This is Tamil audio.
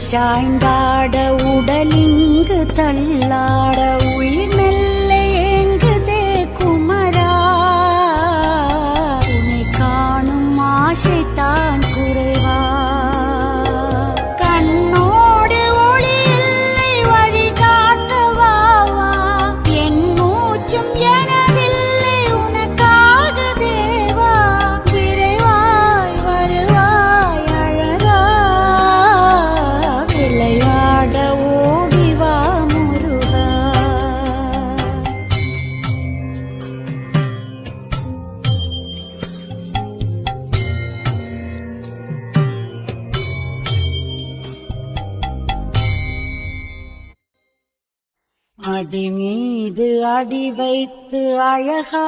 சாய்ந்தாட உடலிங்கு தள்ளாட உயிர் மெல்ல ஏங்குதே குமரா உன்னை காணும் ஆசைத்தான் குறைவா கண்ணோடு ஒளி இல்லை வழி காட்டவாவா என் மூச்சும் எனதில்லை உனக்காக தேவா விரைவாய் வருவாய் அழகா விளையாட ஓடிவா முருகா அடி மீது அடி வைத்து அழகா